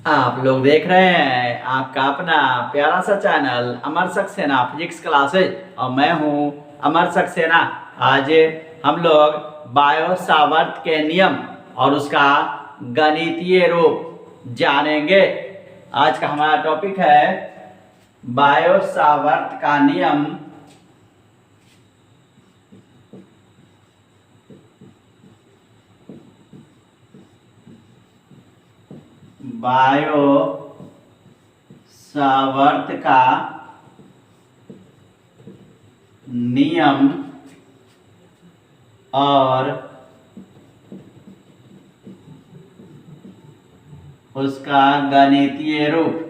आप लोग देख रहे हैं आपका अपना प्यारा सा चैनल अमर सक्सेना फिजिक्स क्लासेज और मैं हूं अमर सक्सेना। आज हम लोग बायो सावर्त के नियम और उसका गणितीय रूप जानेंगे। आज का हमारा टॉपिक है बायो सावर्त का नियम बायो सावर्त का नियम और उसका गणितीय रूप।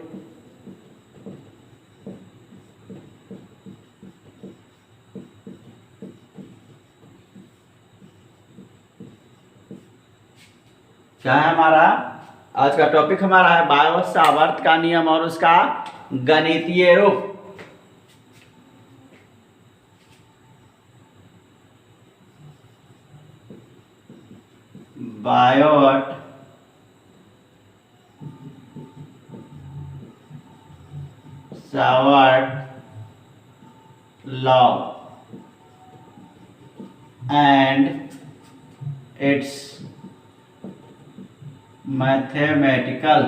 क्या है हमारा आज का टॉपिक? हमारा है बायो सावर्त का नियम और उसका गणितीय रूप। Biot Savart law and it's mathematical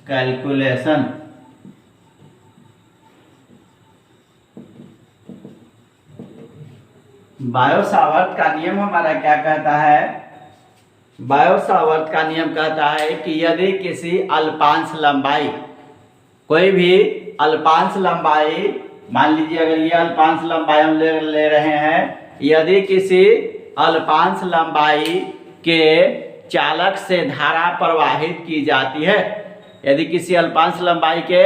calculation. Bio Savart का नियम हमारा क्या कहता है? बायो सावर्त का नियम कहता है कि यदि किसी अल्पांश लंबाई, कोई भी अल्पांश लंबाई, मान लीजिए अगर ये अल्पांश लंबाई हम ले रहे हैं, यदि किसी अल्पांश लंबाई के चालक से धारा प्रवाहित की जाती है, यदि किसी अल्पांश लंबाई के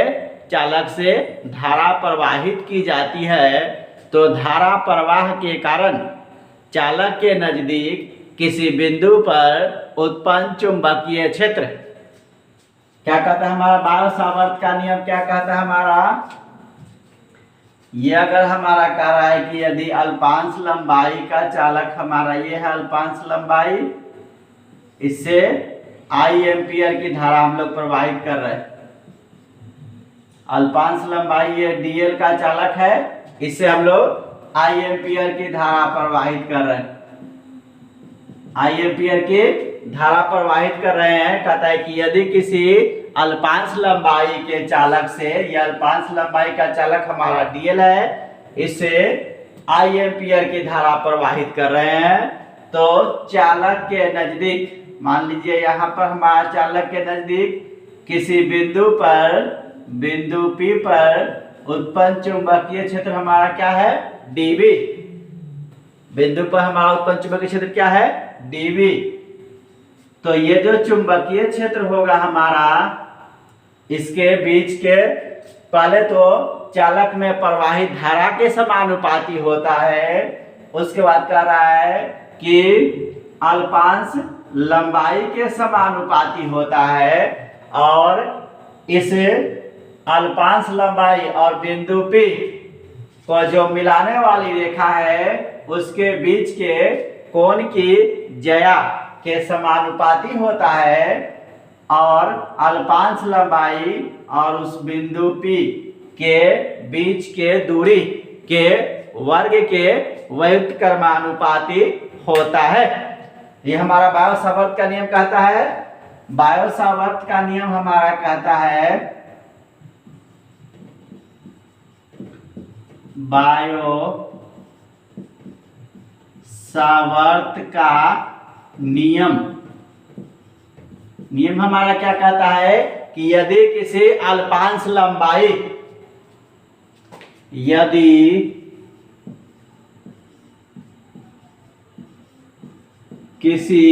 चालक से धारा प्रवाहित की जाती है तो धारा प्रवाह के कारण चालक के नजदीक किसी बिंदु पर उत्पन्न चुंबकीय क्षेत्र, क्या कहता है हमारा बायो सावर्त का नियम? क्या कहता है हमारा? ये अगर हमारा कह रहा है कि यदि अल्पांश लंबाई का चालक हमारा ये है अल्पांश लंबाई, इससे आई एम्पियर की धारा हम लोग प्रवाहित कर रहे हैं। अल्पांश लंबाई ये डीएल का चालक है, इससे हम लोग आई एम्पियर की धारा प्रवाहित कर रहे हैं। आई एम्पियर की धारा प्रवाहित कर रहे हैं। कहता है कि यदि किसी अल्पांश लंबाई के चालक से, यह अल्पांश लंबाई का चालक हमारा डीएल है, इससे आई एम्पियर की धारा प्रवाहित कर रहे हैं, तो चालक के नजदीक, मान लीजिए यहाँ पर हमारा चालक के नजदीक किसी बिंदु पर, बिंदु P पर उत्पन्न चुंबकीय क्षेत्र हमारा क्या है? डीवी। बिंदु पर हमारा उत्पन्न चुंबकीय क्षेत्र क्या है? डीवी। तो ये जो चुंबकीय क्षेत्र होगा हमारा, इसके बीच के, पहले तो चालक में प्रवाहित धारा के समानुपाती होता है, उसके बाद कह रहा है कि अल्पांश लंबाई के समानुपाती होता है, और इस अल्पांश लंबाई और बिंदु P को जो मिलाने वाली रेखा है उसके बीच के कोण की ज्या के समानुपाती होता है, और अल्पांश लंबाई और उस बिंदु P के बीच के दूरी के वर्ग के व्युत्क्रमानुपाती होता है। ये हमारा बायो सावर्त का नियम कहता है। बायो सावर्त का नियम हमारा कहता है, बायो सावर्त का नियम हमारा क्या कहता है कि यदि किसी अल्पांश लंबाई, यदि किसी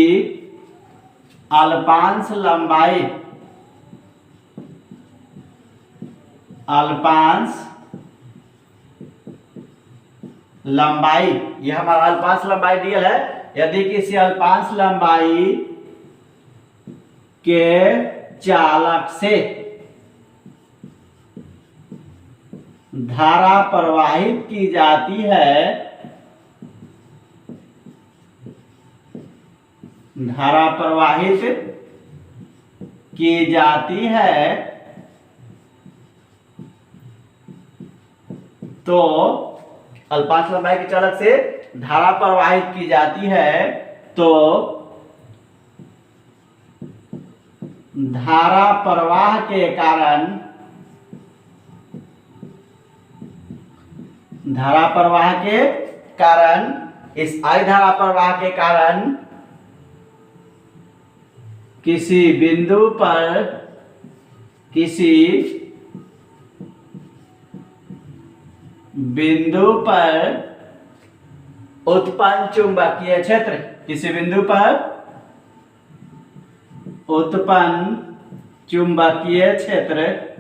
अल्पांश लंबाई, यह हमारा अल्पांश लंबाई डीएल है, यदि किसी अल्पांश लंबाई के चालक से धारा प्रवाहित की जाती है, धारा प्रवाहित की जाती है तो अल्पांश लंबाई के चालक से धारा प्रवाहित की जाती है तो धारा प्रवाह के कारण इस I धारा प्रवाह के कारण किसी बिंदु पर उत्पन्न चुंबकीय क्षेत्र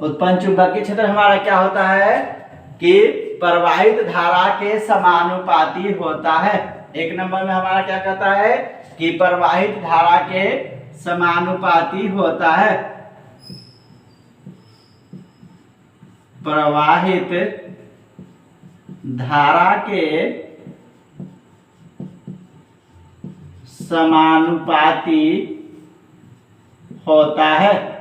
उत्पन्न चुंबकीय क्षेत्र हमारा क्या होता है कि प्रवाहित धारा के समानुपाती होता है। एक नंबर में हमारा क्या कहता है कि प्रवाहित धारा के समानुपाती होता है। प्रवाहित धारा के समानुपाती होता है।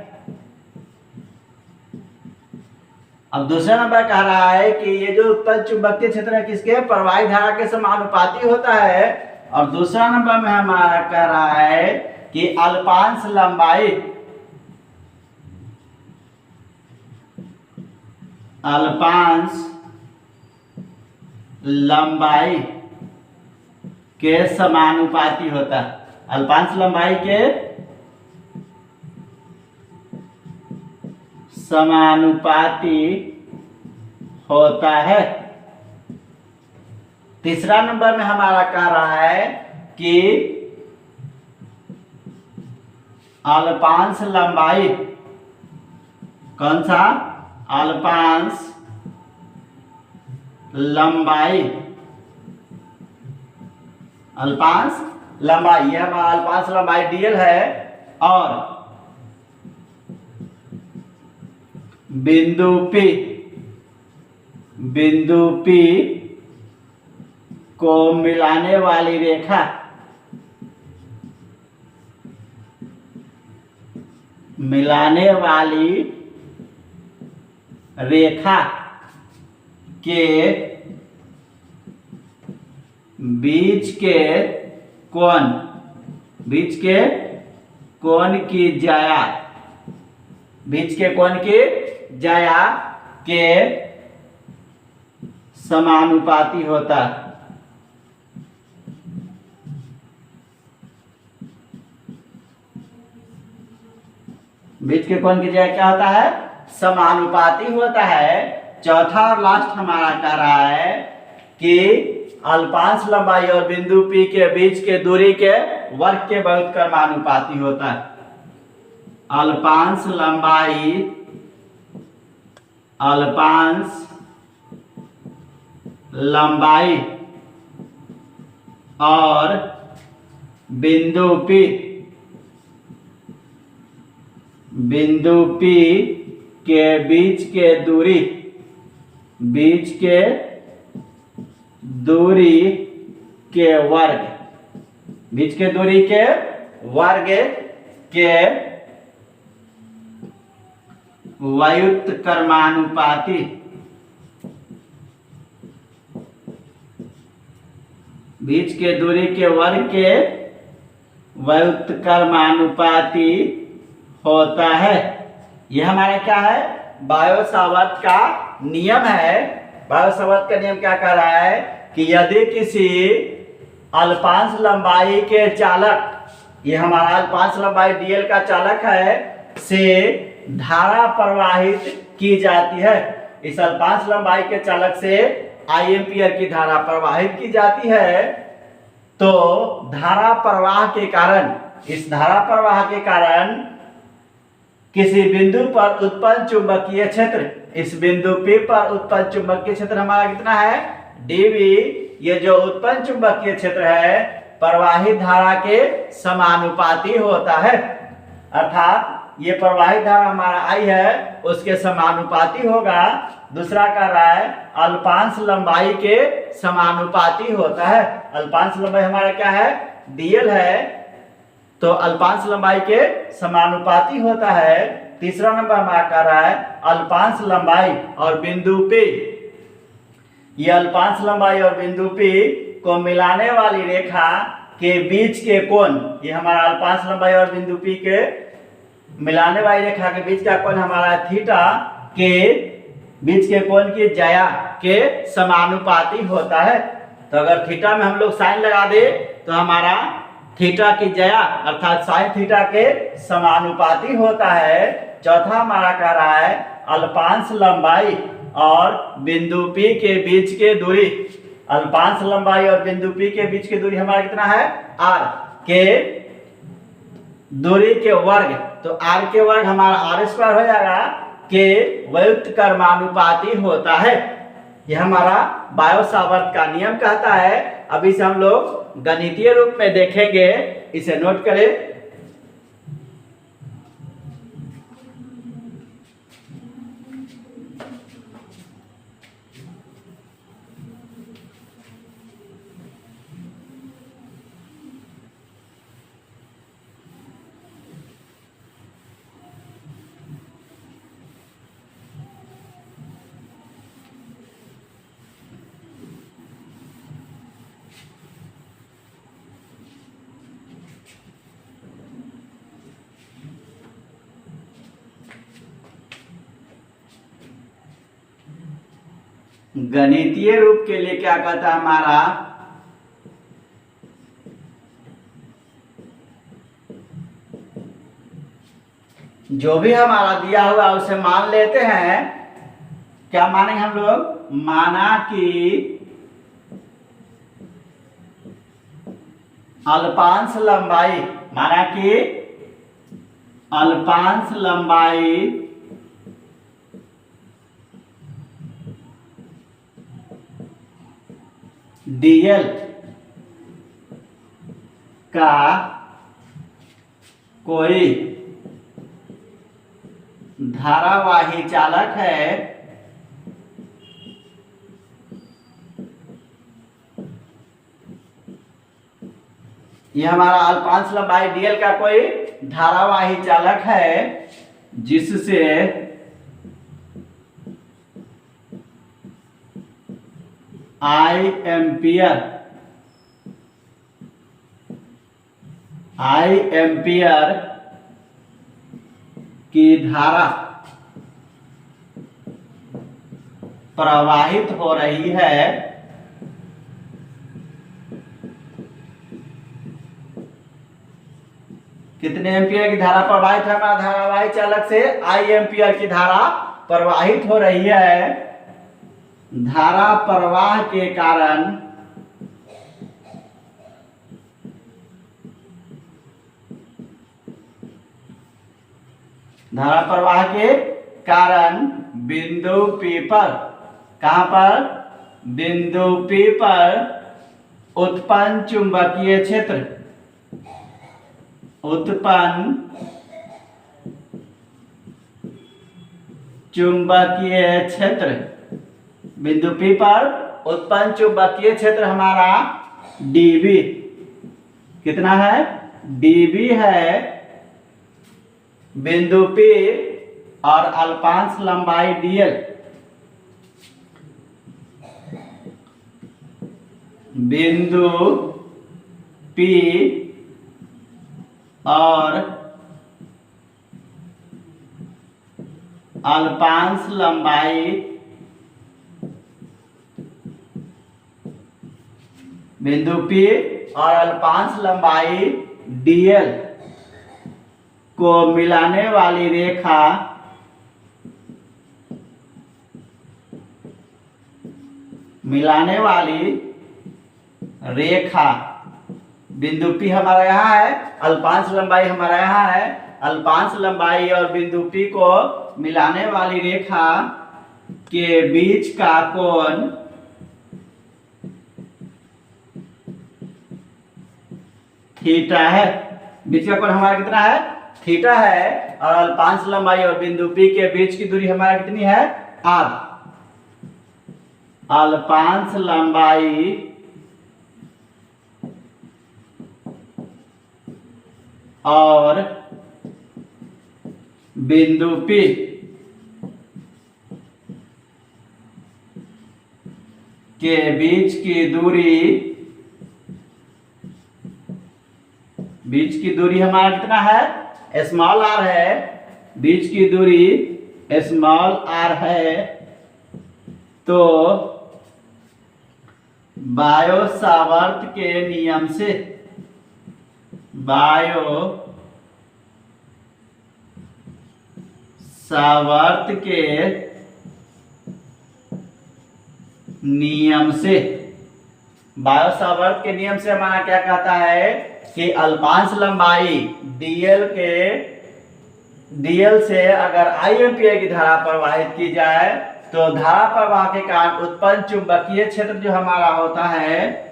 अब दूसरा नंबर कह रहा है कि ये जो उत्पन्न चुंबकीय क्षेत्र है किसके प्रवाहित धारा के समानुपाती होता है। और दूसरा नंबर में हमारा कह रहा है कि अल्पांश लंबाई के समानुपाती होता है। अल्पांश लंबाई के समानुपाती होता है। तीसरा नंबर में हमारा कह रहा है कि अल्पांश लंबाई कौन सा अल्पांश लंबाई यह हमारा अल्पांश लंबाई dl है और बिंदु P को मिलाने वाली रेखा के बीच के कोण की ज्या के समानुपाती होता है। बीच के कोण की ज्या क्या होता है समानुपाती होता है। चौथा और लास्ट हमारा कह रहा है कि अल्पांश लंबाई और बिंदु P के बीच के दूरी के वर्ग के बहुत क्रमानुपाती होता है। अल्पांश लंबाई और बिंदु P के बीच के दूरी के वर्ग के व्युत्क्रमानुपाती बीच के दूरी के वर्ग के व्युत्क्रमानुपाती होता है। यह हमारा क्या है बायो-सावर्त का नियम है। बायो-सावर्त का नियम क्या कह रहा है कि यदि किसी अल्पांश लंबाई के चालक, ये हमारा अल्पांश लंबाई dl का चालक है, से धारा प्रवाहित की जाती है। इस अल्पांश लंबाई के चालक से I एम्पीयर की धारा प्रवाहित की जाती है तो धारा प्रवाह के कारण किसी बिंदु पर उत्पन्न चुंबकीय क्षेत्र, इस बिंदु P पर उत्पन्न चुंबकीय क्षेत्र हमारा कितना है dV। ये जो उत्पन्न चुंबकीय क्षेत्र है प्रवाहित धारा के समानुपाती होता है। अर्थात ये प्रवाहित धारा हमारा I है उसके समानुपाती होगा। दूसरा कह रहा है अल्पांश लंबाई के समानुपाती होता है। अल्पांश लंबाई हमारा क्या है, dl है, तो अल्पांश लंबाई के समानुपाती होता है। तीसरा नंबर हमारा कह रहा है अल्पांश लंबाई और बिंदु P, ये अल्पांश लंबाई और बिंदु P को मिलाने वाली रेखा के बीच के कोण, ये हमारा अल्पांश लंबाई और बिंदु P के मिलाने वाली रेखा के बीच का कोण हमारा थीटा के बीच के कोण की ज्या के समानुपाती होता है। तो अगर थीटा में हम लोग साइन लगा दे तो हमारा थीटा की ज्या अर्थात साइन थीटा के समानुपाती होता है। चौथा हमारा कह रहा है अल्पांश लंबाई और बिंदु P के बीच के दूरी, अल्पांश लंबाई और बिंदु P के बीच की दूरी हमारा कितना है, r के दूरी के वर्ग, तो r के वर्ग हमारा r स्क्वायर हो जाएगा, के व्युत्क्रमानुपाती कर्मानुपाती होता है। यह हमारा बायो सावर्त का नियम कहता है। अब इसे हम लोग गणितीय रूप में देखेंगे, इसे नोट करें। गणितीय रूप के लिए क्या कहता है हमारा, जो भी हमारा दिया हुआ उसे मान लेते हैं। क्या मानेंगे हम लोग, माना कि अल्पांश लंबाई, माना कि अल्पांश लंबाई dl का कोई धारावाही चालक है यह हमारा अल्पांश लंबाई dl का कोई धारावाही चालक है जिससे I एम्पियर की धारा प्रवाहित हो रही है। कितने एम्पियर की धारा प्रवाहित है हमारा धारावाही चालक से, I एम्पियर की धारा प्रवाहित हो रही है। धारा प्रवाह के कारण बिंदु P पर, कहां पर, बिंदु P पर उत्पन्न चुंबकीय क्षेत्र, उत्पन्न चुंबकीय क्षेत्र, बिंदु P पर उत्पन्न चुंबकीय क्षेत्र हमारा dB कितना है, dB है। बिंदु P और अल्पांश लंबाई dl, बिंदु P और अल्पांश लंबाई बिंदु P और अल्पांश लंबाई dl को मिलाने वाली रेखा बिंदु P हमारा यहाँ है, अल्पांश लंबाई हमारा यहाँ है। अल्पांश लंबाई और बिंदु P को मिलाने वाली रेखा के बीच का कोण थीटा है। बीच का कोण हमारा कितना है, थीटा है। और अल्पांश लंबाई और बिंदु P के बीच की दूरी हमारा कितनी है? r। अल्पांश लंबाई और बिंदु P के बीच की दूरी हमारा कितना है? स्मॉल r है। बीच की दूरी स्मॉल r है। तो बायो-सावर्त के नियम से बायो-सावर्त के नियम से हमारा क्या कहता है कि अल्पांश लंबाई dl से अगर I एम्पीयर की धारा प्रवाहित की जाए तो धारा प्रवाह के कारण उत्पन्न चुंबकीय क्षेत्र जो हमारा होता है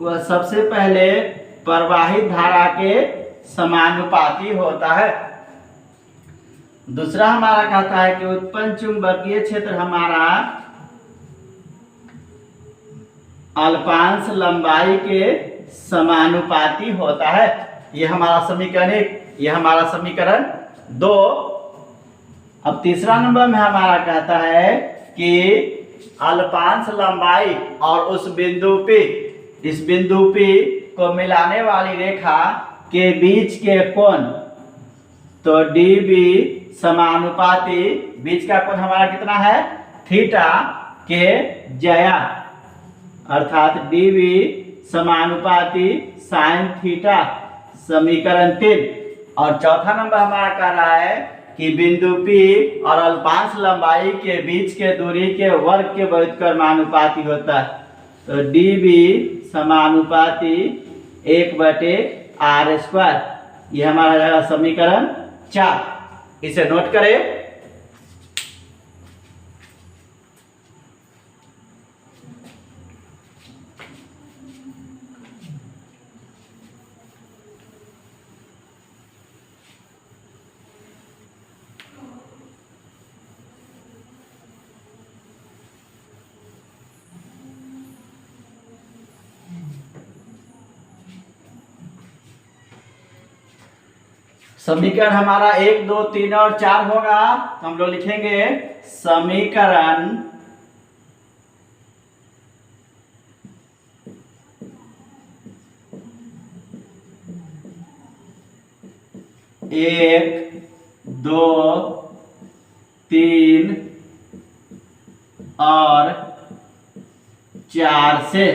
वह सबसे पहले प्रवाहित धारा के समानुपाती होता है। दूसरा हमारा कहता है कि उत्पन्न चुंबकीय क्षेत्र हमारा अल्पांश लंबाई के समानुपाती होता है। यह हमारा समीकरण 1, यह हमारा समीकरण 2। अब तीसरा नंबर में हमारा कहता है कि अल्पांश लंबाई और उस बिंदु P, इस बिंदु P को मिलाने वाली रेखा के बीच के कोण, तो DB समानुपाती, बीच का कोण हमारा कितना है? थीटा के ज्या, अर्थात DB समानुपाती साइन थीटा, समीकरण 3। और चौथा नंबर हमारा कह रहा है कि बिंदु P और अल्पांश लंबाई के बीच के दूरी के वर्ग के व्युत्क्रमानुपाती होता है। तो DB समानुपाती 1/r²। यह हमारा जाएगा समीकरण 4। इसे नोट करें। समीकरण हमारा 1, 2, 3 और 4 होगा। तो हम लोग लिखेंगे समीकरण 1, 2, 3 और 4 से।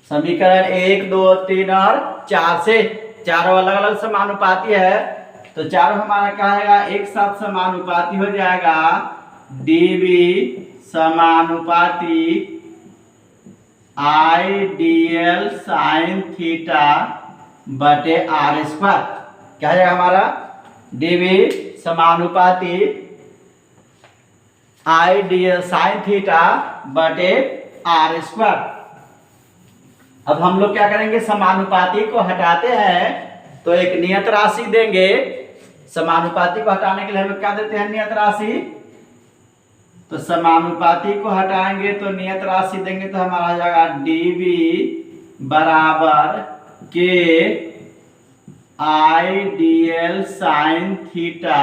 समीकरण 1, 2, 3 और 4 से, चारों अलग अलग समानुपाती है तो चारों हमारा क्या आएगा? एक साथ समानुपाती हो जाएगा। DB समानुपाती IDL साइन थीटा बटे r²। क्या है हमारा? DB समानुपाती IDL साइन थीटा बटे r²। अब हम लोग क्या करेंगे? समानुपाती को हटाते हैं तो एक नियत राशि देंगे। समानुपाती को हटाने के लिए हम लोग क्या देते हैं? नियत राशि। तो समानुपाती को हटाएंगे तो नियत राशि देंगे तो हमारा आ जाएगा DB बराबर के IDL साइन थीटा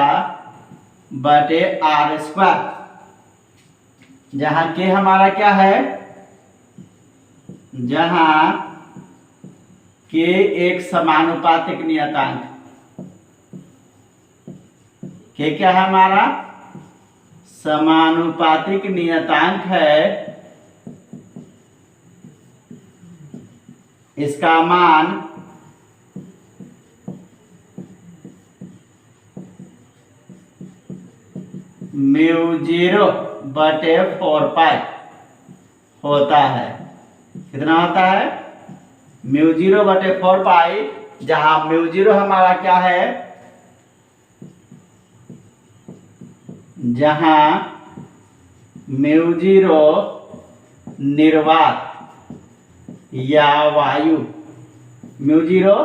बटे r², जहां के हमारा क्या है? जहां के एक समानुपातिक नियतांक, के क्या है हमारा? समानुपातिक नियतांक है। इसका मान μ0/4π होता है। कितना होता है? μ0/4π, जहां μ0 हमारा क्या है? जहां μ0 निर्वात या वायु, μ0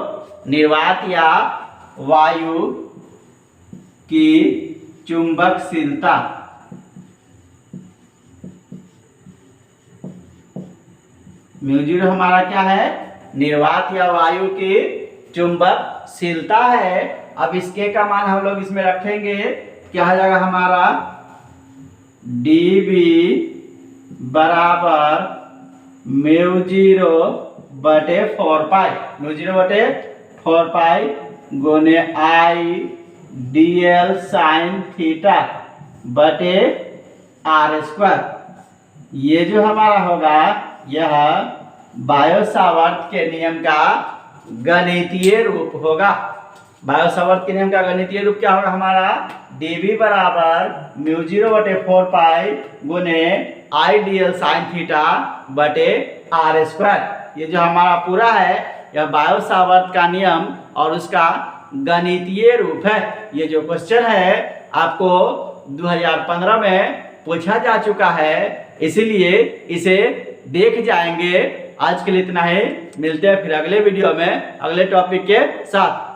निर्वात या वायु की चुंबकशीलता। म्यू0 हमारा क्या है, निर्वात या वायु की चुंबकशीलता है। अब इसके का मान हम लोग इसमें रखेंगे, क्या हो जाएगा हमारा dB बराबर म्यू0 बटे 4 पाई, म्यू0 बटे 4 पाई गुने I dl साइन थीटा बटे r स्क्वायर। ये जो हमारा होगा यह बायो-सावर्त के नियम का गणितीय रूप होगा। बायो-सावर्त के नियम का गणितीय रूप क्या होगा हमारा, dB बराबर म्यू0 बटे 4 पाई गुने I dl साइन थीटा बटे r स्क्वायर। ये जो हमारा पूरा है यह बायो-सावर्त का नियम और उसका गणितीय रूप है। ये जो क्वेश्चन है आपको 2015 में पूछा जा चुका है, इसीलिए इसे देख जाएंगे। आज के लिए इतना ही, मिलते हैं फिर अगले वीडियो में अगले टॉपिक के साथ।